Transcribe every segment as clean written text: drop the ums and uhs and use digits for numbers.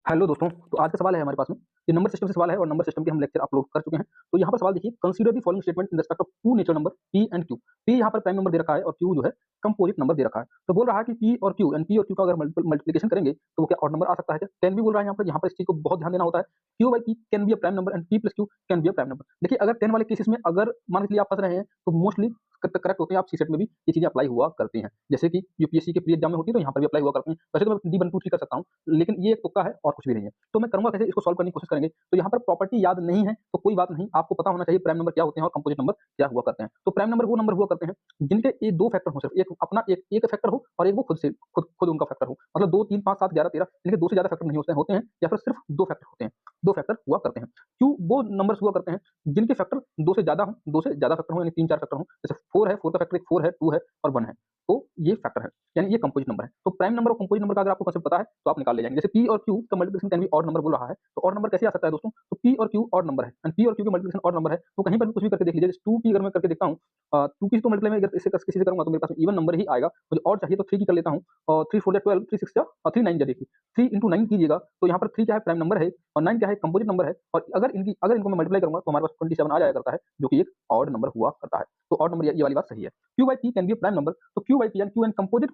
Hello दोस्तों, तो आज का सवाल है हमारे पास में, ये नंबर सिस्टम से सवाल है और नंबर सिस्टम के हम लेक्चर अपलोड कर चुके हैं। तो यहाँ पर सवाल देखिए, consider the following statement in respect of two natural number p and q। p यहाँ पर प्राइम नंबर दे रखा है और q जो है कंपोजिट नंबर दे रखा है। तो बोल रहा है कि p और q का अगर मल्टीप्लिकेशन करेंगे तो वो क्या ऑड नंबर आ सकता है क्या? कैन भी बोल रहा है यहाँ पर इस चीज को बहुत ध्यान देना होता है। q by p can be a prime number and p plus q can be a prime number. देखिए, अगर 10 वाले केसेस में अगर मान के लिए आप फंस रहे हैं तो मोस्टली करेक्ट होते हैं। आप सी सेट में भी ये चीजें अप्लाई हुआ करती हैं, जैसे कि यूपीएससी के प्री एग्जाम में होती है तो यहाँ पर भी अप्लाई हुआ करती हैं। वैसे तो मैं D1 2 3 कर सकता हूँ, लेकिन ये एक तुक्का है और कुछ भी नहीं है। तो मैं करूँगा कैसे, इसको सॉल्व करने की कोशिश करेंगे। तो यहाँ पर प्रॉपर्टी याद नहीं है तो कोई बात नहीं, आपको पता होना चाहिए प्राइम नंबर क्या होते हैं और कंपोजिट नंबर क्या हुआ करते हैं। तो प्राइम नंबर वो नंबर हुआ करते हैं जिनके ये दो फैक्टर हो, सिर्फ एक अपना एक फैक्टर हो और एक वो खुद उनका फैक्टर हो। मतलब 2 3 5 7 11 13 इनके दो से ज्यादा फैक्टर नहीं होते हैं या फिर सिर्फ दो फैक्टर होते हैं, दो फैक्टर हुआ करते हैं। क्यों वो नंबर्स हुआ करते हैं जिनके फैक्टर दो से ज्यादा हो, दो से ज्यादा फैक्टर हो, यानी 3 4 फैक्टर हो। जैसे 4 है, 4 का फैक्टर एक 4 है, 2 है और 1 है। तो ये फैक्टर है, यानी ये कंपोजिट नंबर है। तो प्राइम नंबर और कंपोजिट नंबर का अगर आपको कांसेप्ट पता है तो आप निकाल ले जाएंगे। जैसे p और q का multiplication can be odd number बोल रहा है, तो ऑड नंबर कैसे आ सकता है दोस्तों? तो p और q ऑड नंबर है एंड p और q का मल्टीप्लिकेशन ऑड नंबर है। तो कहीं पर भी कुछ भी करके देख लीजिए। जैसे 2p अगर मैं करके देखता हूँ, 2 की तो मल्टीप्लाई में अगर इससे किसी से करूंगा तो मेरे पास इवन नंबर ही आएगा। मुझे ऑड चाहिए तो 3 की कर लेता हूँ, और 3 4 12, 3 6 और 3 9 देखिए, 3 into 9 कीजिएगा तो यहाँ पर 3 क्या है, प्राइम नंबर है, और 9 क्या है, कंपोजिट नंबर है। और अगर इनको मैं मल्टीप्लाई करूंगा तो हमारे पास 27 आ जाया करता है, जो कि एक ऑड नंबर हुआ करता है। तो ऑड नंबर ये वाली बात सही है। q by p can be prime number. तो q बाई p यानी q and composite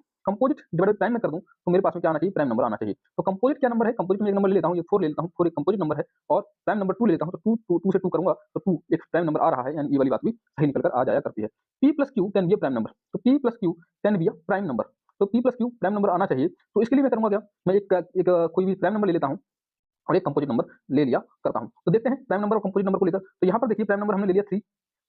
divided prime में कर दूं तो मेरे पास में क्या आना चाहिए, प्राइम नंबर आना चाहिए। तो कंपोजिट क्या नंबर है, कंपोजिट में एक नंबर ले लेता हूँ, ये 4 ले लेता हूँ, 4 एक कंपोजिट नंबर है, और प्राइम नंबर 2 ले लेता हूँ। तो 2 से 2 करूंगा तो 2 एक प्राइम नंबर आ रहा है, यानी ये वाली बात भी सही निकल कर आ जाया करती है। p plus q can be prime number. तो p plus q can be prime number. तो p plus q prime number आना चाहिए। तो इसके लिए मैं करूंगा क्या, मैं एक कोई भी प्राइम नंबर ले लेता हूँ और एक कंपोजिट नंबर ले लिया करता हूँ। तो देखते हैं प्राइम नंबर और कंपोजिट नंबर को लेकर। तो यहाँ पर देखिए, प्राइम नंबर हमने ले लिया 3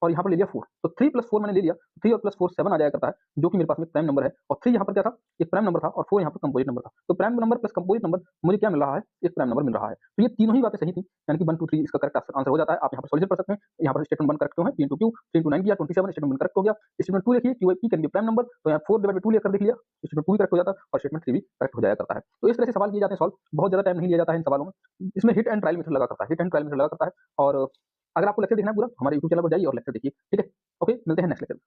और यहाँ पर ले लिया 4। तो 3 प्लस 4 मैंने ले लिया, 3 और प्लस 4 7 आ जाया करता है, जो कि मेरे पास में प्राइम नंबर है। और 3 यहाँ पर क्या था, एक प्राइम नंबर था, और 4 यहाँ पर कंपोजिट नंबर था। तो prime number plus composite number मुझे क्या मिल रहा है, एक प्राइम नंबर मिल रहा है। तो ये तीनों ही बातें सही थी, यानी कि 1 2 3 इसका करेक्ट आंसर हो जाता है। आप यहाँ पर सॉल्यूशन कर सकते हैं। यहाँ पर स्टेटमेंट 1 करेक्ट क्यों है, 3 into q, 3 into 9 किया 27, स्टेटमेंट करेक्ट हो गया। स्टेटमेंट 2 देखिए, q p can be prime number, तो यहाँ 4 डिवाइडेड 2 लेकर देख लिया, स्टेटमेंट 2 भी करेक्ट हो जाता है और स्टेटमेंट 3 भी करेक्ट हो जाया करता है। तो इस तरह से सवाल किए जाते हैं सॉल्व, बहुत ज्यादा टाइम नहीं लिया जाता है इन सवालों में। इसमें हिट एंड ट्रायल मेथड लगा करता है, हिट एंड ट्रायल मेथड लगा करता है। और अगर आपको लेक्चर देखना है पूरा, हमारे यूट्यूब चैनल पर जाइए और लेक्चर देखिए, ठीक है? ओके, मिलते हैं नेक्स्ट लेक्चर में।